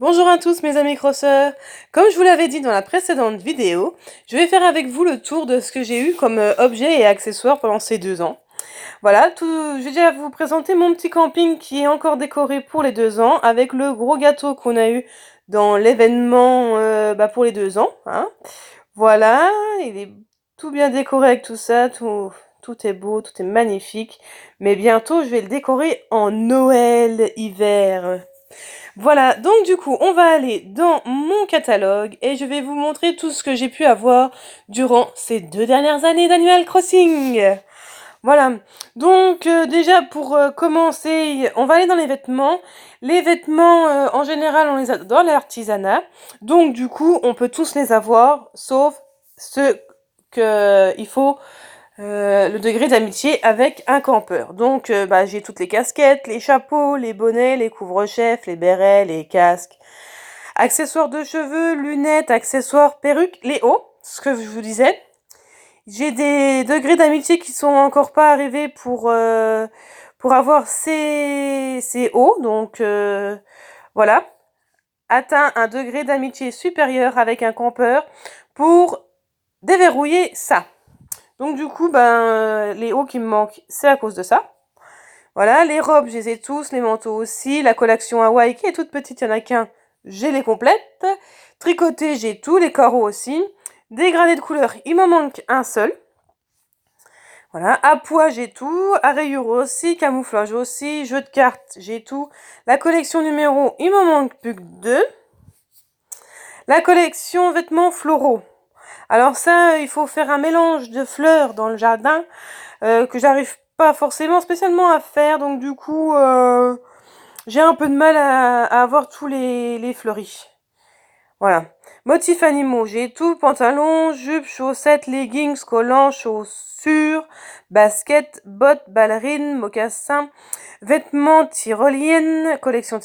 Bonjour à tous mes amis crosseurs. Comme je vous l'avais dit dans la précédente vidéo, je vais faire avec vous le tour de ce que j'ai eu comme objets et accessoires pendant ces 2 ans. Voilà, je vais déjà vous présenter mon petit camping qui est encore décoré pour les 2 ans avec le gros gâteau qu'on a eu dans l'événement pour les 2 ans. Hein. Voilà, il est tout bien décoré avec tout ça, tout est beau, tout est magnifique. Mais bientôt je vais le décorer en Noël-hiver. Voilà, donc du coup, on va aller dans mon catalogue et je vais vous montrer tout ce que j'ai pu avoir durant ces 2 dernières années d'Animal Crossing. Voilà, donc déjà pour commencer, on va aller dans les vêtements. Les vêtements, en général, on les a dans l'artisanat. Donc du coup, on peut tous les avoir, sauf ceux qu'il faut le degré d'amitié avec un campeur. Donc, j'ai toutes les casquettes, les chapeaux, les bonnets, les couvre-chefs, les bérets, les casques, accessoires de cheveux, lunettes, accessoires, perruques, les hauts, ce que je vous disais. J'ai des degrés d'amitié qui sont encore pas arrivés pour avoir ces hauts. Donc, voilà. Atteint un degré d'amitié supérieur avec un campeur pour déverrouiller ça. Donc du coup, les hauts qui me manquent, c'est à cause de ça. Voilà, les robes, je les ai tous, les manteaux aussi. La collection Hawaii qui est toute petite, il n'y en a qu'un, j'ai les complètes. Tricoté, j'ai tous, les carreaux aussi. Dégradé de couleur, il m'en manque un seul. Voilà, à poids, j'ai tout. À rayures aussi, camouflage aussi. Jeu de cartes, j'ai tout. La collection numéro, il m'en manque plus que 2. La collection vêtements floraux. Alors ça, il faut faire un mélange de fleurs dans le jardin que j'arrive pas forcément spécialement à faire. Donc du coup, j'ai un peu de mal à avoir tous les fleuris. Voilà. Motifs animaux, j'ai tout. Pantalon, jupe, chaussettes, leggings, collants, chaussures, baskets, bottes, ballerines, mocassins, vêtements tyroliennes, collection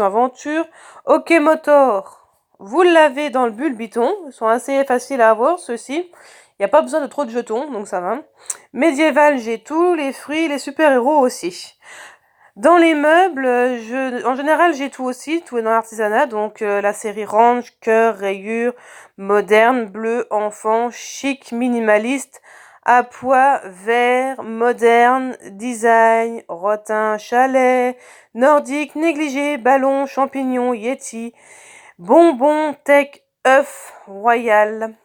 aventure, hockey motor. Vous l'avez dans le Bulbiton, ils sont assez faciles à avoir ceux-ci. Il n'y a pas besoin de trop de jetons, donc ça va. Médiéval, j'ai tout, les fruits, les super-héros aussi. Dans les meubles, en général, j'ai tout aussi, tout est dans l'artisanat, donc la série range, cœur, rayures, moderne, bleu, enfant, chic, minimaliste, à poids, vert, moderne, design, rotin, chalet, nordique, négligé, ballon, champignon, yeti, bonbon, tech, œuf, royal.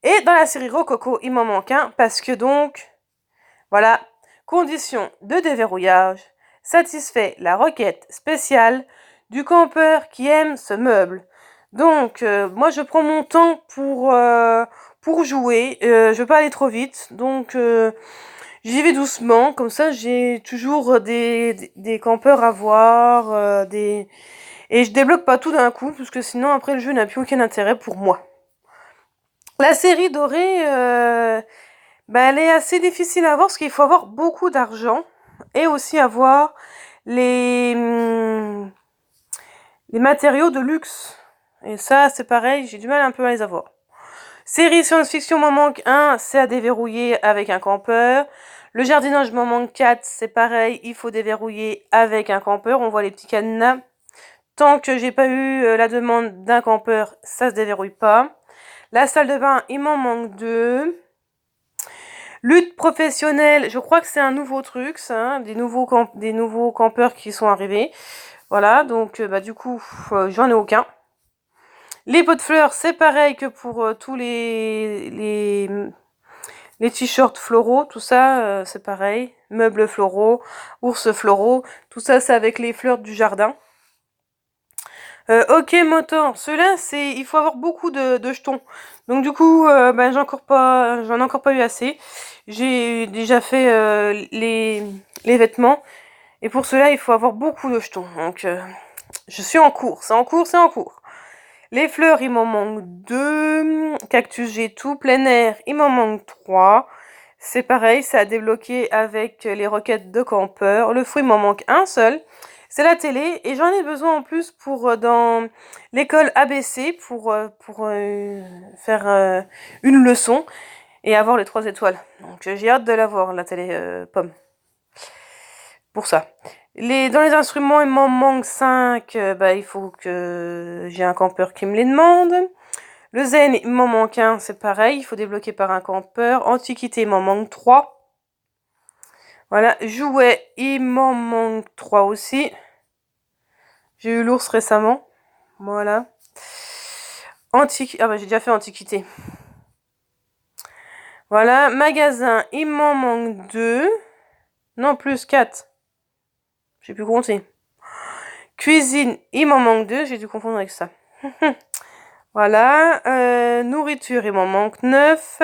Et dans la série Rococo, il m'en manque un, parce que donc, voilà, condition de déverrouillage, satisfait la requête spéciale du campeur qui aime ce meuble. Donc, moi je prends mon temps pour jouer, je veux pas aller trop vite, donc j'y vais doucement, comme ça j'ai toujours des campeurs à voir, et je débloque pas tout d'un coup, parce que sinon après le jeu n'a plus aucun intérêt pour moi. La série dorée, elle est assez difficile à avoir parce qu'il faut avoir beaucoup d'argent et aussi avoir les matériaux de luxe. Et ça, c'est pareil, j'ai du mal un peu à les avoir. Série science-fiction, m'en manque un, c'est à déverrouiller avec un campeur. Le jardinage, m'en manque 4, c'est pareil, il faut déverrouiller avec un campeur. On voit les petits cadenas. Tant que j'ai pas eu la demande d'un campeur, ça se déverrouille pas. La salle de bain, il m'en manque 2. Lutte professionnelle, je crois que c'est un nouveau truc, ça, hein, des nouveaux campeurs qui sont arrivés. Voilà, donc du coup, j'en ai aucun. Les pots de fleurs, c'est pareil que pour tous les t-shirts floraux, tout ça, c'est pareil. Meubles floraux, ours floraux, tout ça, c'est avec les fleurs du jardin. Ok, motor, ceux-là, il faut avoir beaucoup de jetons. Donc du coup, j'en ai encore pas eu assez. J'ai déjà fait les vêtements. Et pour cela, il faut avoir beaucoup de jetons. Donc, je suis en cours. C'est en cours. Les fleurs, il m'en manque 2. Cactus, j'ai tout. Plein air, il m'en manque 3. C'est pareil, ça a débloqué avec les requêtes de campeur. Le fruit, il m'en manque un seul. C'est la télé. Et j'en ai besoin en plus pour dans l'école ABC pour faire une leçon et avoir les 3 étoiles. Donc j'ai hâte de l'avoir, la télé pomme. Pour ça. Dans les instruments, il m'en manque 5. Il faut que j'ai un campeur qui me les demande. Le zen, il m'en manque un, c'est pareil, il faut débloquer par un campeur. Antiquité, il m'en manque 3. Voilà, jouets, il m'en manque 3 aussi. J'ai eu l'ours récemment. Voilà. J'ai déjà fait antiquité. Voilà, magasin, il m'en manque 2. Non, plus 4. J'ai pu compter. Cuisine, il m'en manque 2, j'ai dû confondre avec ça. Voilà, nourriture, il m'en manque 9.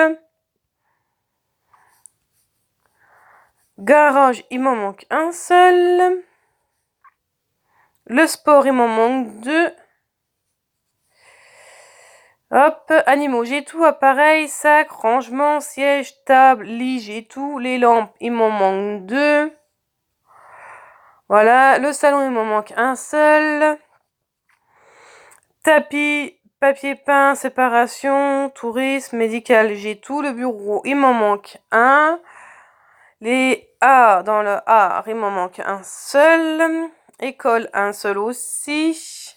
Garage, il m'en manque un seul. Le sport, il m'en manque 2. Hop, animaux, j'ai tout. Appareil, sac, rangement, siège, table, lit, j'ai tout. Les lampes, il m'en manque 2. Voilà, le salon, il m'en manque un seul. Tapis, papier peint, séparation, tourisme, médical, j'ai tout. Le bureau, il m'en manque un. Les A, dans le A, il m'en manque un seul. École, un seul aussi.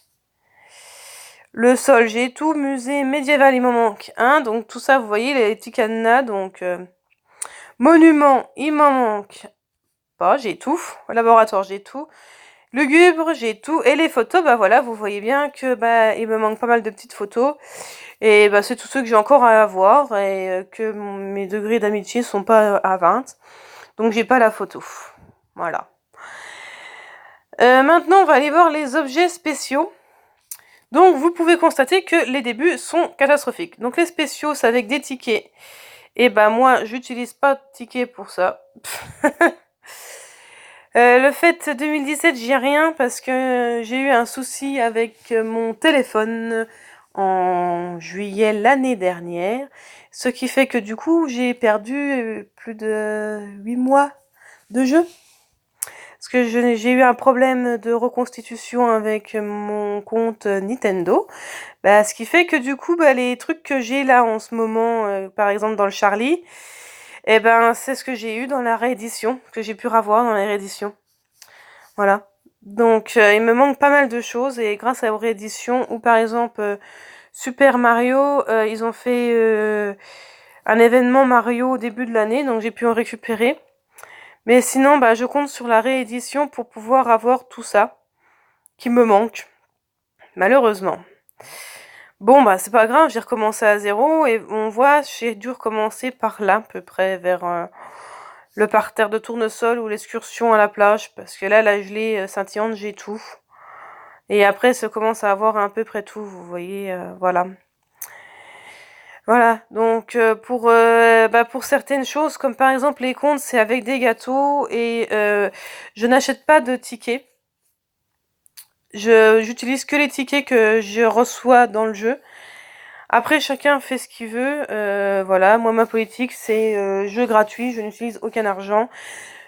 Le sol, j'ai tout. Musée médiéval, il m'en manque un. Donc tout ça, vous voyez, les petits cadenas. Donc monument, il m'en manque pas. J'ai tout. Laboratoire, j'ai tout. Lugubre, j'ai tout. Et les photos, voilà, vous voyez bien que il me manque pas mal de petites photos. Et c'est tous ceux que j'ai encore à avoir. Et que mes degrés d'amitié sont pas à 20. Donc j'ai pas la photo. Voilà. Maintenant, on va aller voir les objets spéciaux. Donc, vous pouvez constater que les débuts sont catastrophiques. Donc, les spéciaux, c'est avec des tickets. Et moi, j'utilise pas de tickets pour ça. Le fait 2017, j'ai rien parce que j'ai eu un souci avec mon téléphone en juillet l'année dernière. Ce qui fait que du coup, j'ai perdu plus de 8 mois de jeu. Parce que j'ai eu un problème de reconstitution avec mon compte Nintendo. Ce qui fait que du coup, les trucs que j'ai là en ce moment, par exemple dans le Charlie, c'est ce que j'ai eu dans la réédition, que j'ai pu revoir dans la réédition. Voilà. Donc, il me manque pas mal de choses et grâce à la réédition, ou par exemple Super Mario, ils ont fait un événement Mario au début de l'année, donc j'ai pu en récupérer. Mais sinon, je compte sur la réédition pour pouvoir avoir tout ça qui me manque, malheureusement. Bon, c'est pas grave, j'ai recommencé à 0 et on voit, j'ai dû recommencer par là, à peu près, vers le parterre de tournesol ou l'excursion à la plage, parce que là, la gelée scintillante, j'ai tout. Et après, ça commence à avoir à peu près tout, vous voyez, voilà. Voilà, donc pour certaines choses, comme par exemple les comptes, c'est avec des gâteaux et je n'achète pas de tickets. J'utilise que les tickets que je reçois dans le jeu. Après, chacun fait ce qu'il veut. Voilà, moi ma politique c'est jeu gratuit, je n'utilise aucun argent.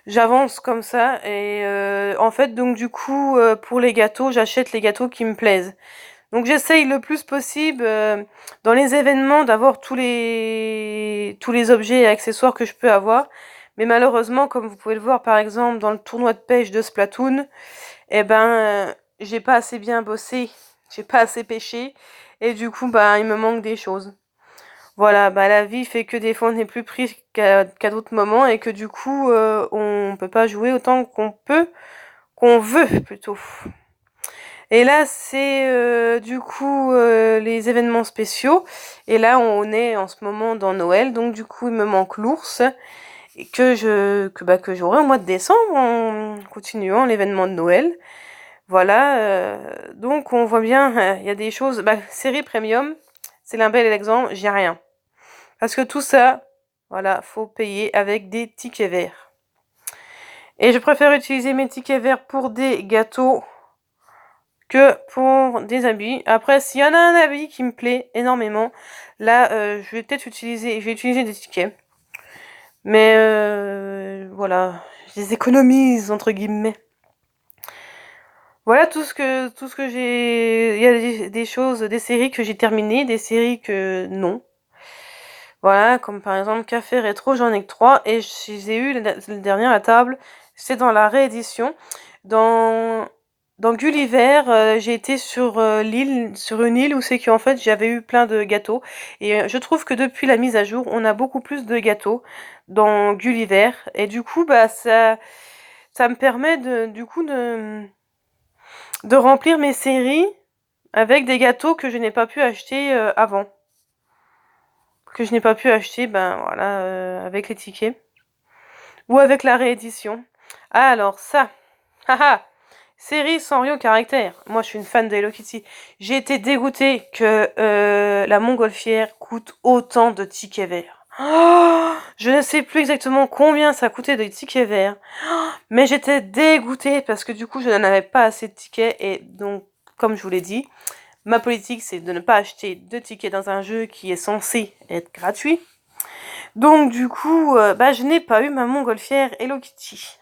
J'avance comme ça et en fait donc du coup pour les gâteaux, j'achète les gâteaux qui me plaisent. Donc j'essaye le plus possible dans les événements d'avoir tous les objets et accessoires que je peux avoir. Mais malheureusement, comme vous pouvez le voir par exemple dans le tournoi de pêche de Splatoon, j'ai pas assez bien bossé, j'ai pas assez pêché et du coup il me manque des choses. Voilà, la vie fait que des fois on n'est plus pris qu'à d'autres moments et que du coup on peut pas jouer autant qu'on veut plutôt. Et là, c'est du coup les événements spéciaux. Et là, on est en ce moment dans Noël. Donc du coup, il me manque l'ours et que j'aurai au mois de décembre en continuant l'événement de Noël. Voilà. Donc on voit bien, il y a des choses. Série premium, c'est un bel exemple. J'ai rien parce que tout ça, voilà, faut payer avec des tickets verts. Et je préfère utiliser mes tickets verts pour des gâteaux que pour des habits. Après, s'il y en a un habit qui me plaît énormément, là, je vais peut-être utiliser des tickets. Mais voilà, je les économise entre guillemets. Voilà tout ce que j'ai. Il y a des choses, des séries que j'ai terminées, des séries que non. Voilà, comme par exemple Café Rétro, j'en ai que 3 et j'ai eu le dernier à table, c'est dans la réédition. Dans, dans Gulliver, j'ai été sur sur une île où c'est qu'en fait j'avais eu plein de gâteaux. Et je trouve que depuis la mise à jour, on a beaucoup plus de gâteaux dans Gulliver. Et du coup, bah ça me permet du coup de remplir mes séries avec des gâteaux que je n'ai pas pu acheter avant. Que je n'ai pas pu acheter, ben voilà, avec les tickets. Ou avec la réédition. Ah, alors ça, haha, série sans rien au caractère. Moi, je suis une fan de Hello Kitty. J'ai été dégoûtée que la montgolfière coûte autant de tickets verts. Oh, je ne sais plus exactement combien ça coûtait de tickets verts. Oh, mais j'étais dégoûtée parce que du coup, je n'en avais pas assez de tickets. Et donc, comme je vous l'ai dit, ma politique, c'est de ne pas acheter de tickets dans un jeu qui est censé être gratuit. Donc du coup, bah, je n'ai pas eu ma montgolfière Hello Kitty.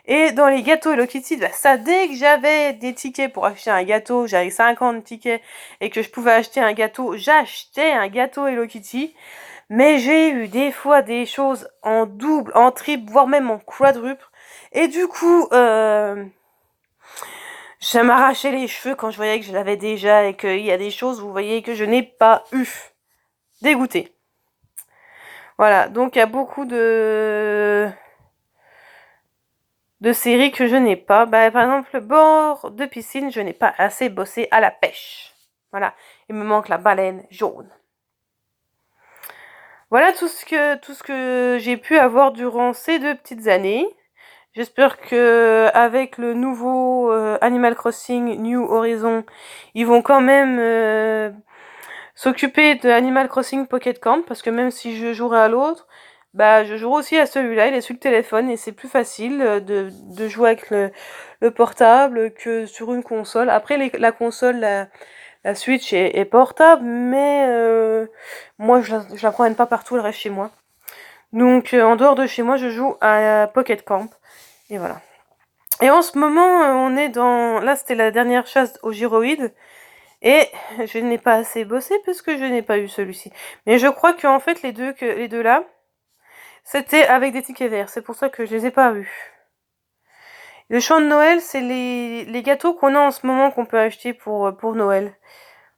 Et dans les gâteaux Hello Kitty, bah, ça, dès que j'avais des tickets pour acheter un gâteau, j'avais 50 tickets et que je pouvais acheter un gâteau, j'achetais un gâteau Hello Kitty. Mais j'ai eu des fois des choses en double, en triple, voire même en quadruple. Et du coup, je m'arrachais les cheveux quand je voyais que je l'avais déjà et qu'il y a des choses, vous voyez, que je n'ai pas eu. Dégoûtée. Voilà, donc il y a beaucoup de séries que je n'ai pas. Bah, par exemple, le bord de piscine, je n'ai pas assez bossé à la pêche. Voilà, il me manque la baleine jaune. Voilà tout ce que j'ai pu avoir durant ces 2 petites années. J'espère que avec le nouveau Animal Crossing New Horizon, ils vont quand même s'occuper de Animal Crossing Pocket Camp, parce que même si je jouerai à l'autre, bah je jouerai aussi à celui-là, il est sur le téléphone et c'est plus facile de jouer avec le portable que sur une console. Après la console, la Switch est portable, mais moi je la promène pas partout, elle reste chez moi. Donc en dehors de chez moi, je joue à Pocket Camp. Et voilà. Et en ce moment, on est dans... Là, c'était la dernière chasse au gyroïde. Et je n'ai pas assez bossé parce que je n'ai pas eu celui-ci. Mais je crois qu'en fait, les deux là, c'était avec des tickets verts. C'est pour ça que je les ai pas vus. Le chant de Noël, c'est les gâteaux qu'on a en ce moment qu'on peut acheter pour Noël.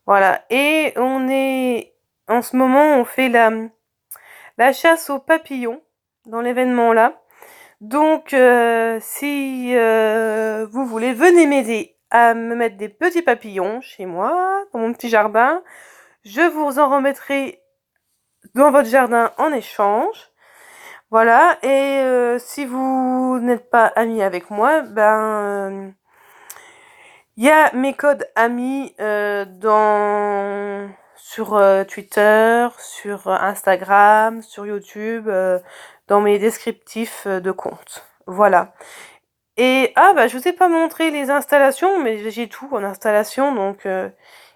Voilà. Et en ce moment, on fait la chasse aux papillons dans l'événement là. Donc, si vous voulez, venez m'aider à me mettre des petits papillons chez moi, dans mon petit jardin. Je vous en remettrai dans votre jardin en échange. Voilà, et si vous n'êtes pas amis avec moi, ben il y a mes codes amis sur Twitter, sur Instagram, sur YouTube, dans mes descriptifs de compte. Voilà. Et ah bah je vous ai pas montré les installations, mais j'ai tout en installation, donc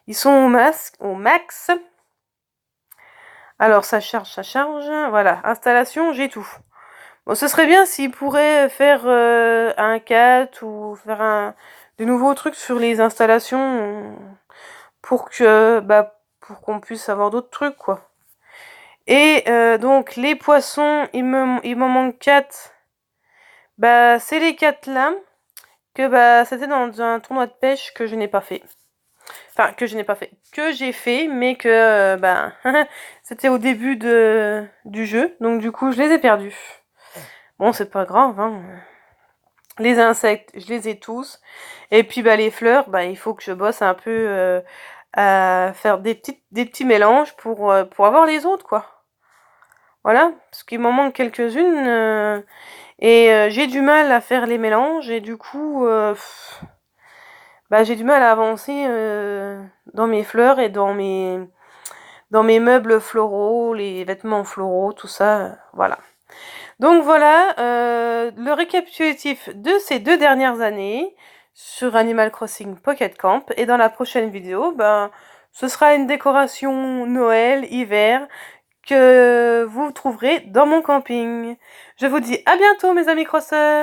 ils sont au max. Alors ça charge, voilà, installation, j'ai tout. Bon, ce serait bien s'ils pourraient faire un cat ou faire de nouveaux trucs sur les installations pour qu'on puisse avoir d'autres trucs, quoi. Et donc les poissons, il m'en manque 4. Bah c'est les 4 là que c'était dans un tournoi de pêche que je n'ai pas fait. Enfin, que je n'ai pas fait. Que j'ai fait, mais que c'était au début du jeu. Donc du coup, je les ai perdus. Bon, c'est pas grave, hein. Les insectes, je les ai tous. Et puis les fleurs, il faut que je bosse un peu à faire des petits mélanges pour avoir les autres, quoi. Voilà, parce qu'il m'en manque quelques-unes. Et j'ai du mal à faire les mélanges. Et du coup, j'ai du mal à avancer dans mes fleurs et dans mes meubles floraux, les vêtements floraux, tout ça. Voilà. Donc voilà, le récapitulatif de ces 2 dernières années sur Animal Crossing Pocket Camp. Et dans la prochaine vidéo, ce sera une décoration Noël, hiver, que vous trouverez dans mon camping. Je vous dis à bientôt mes amis crosseurs!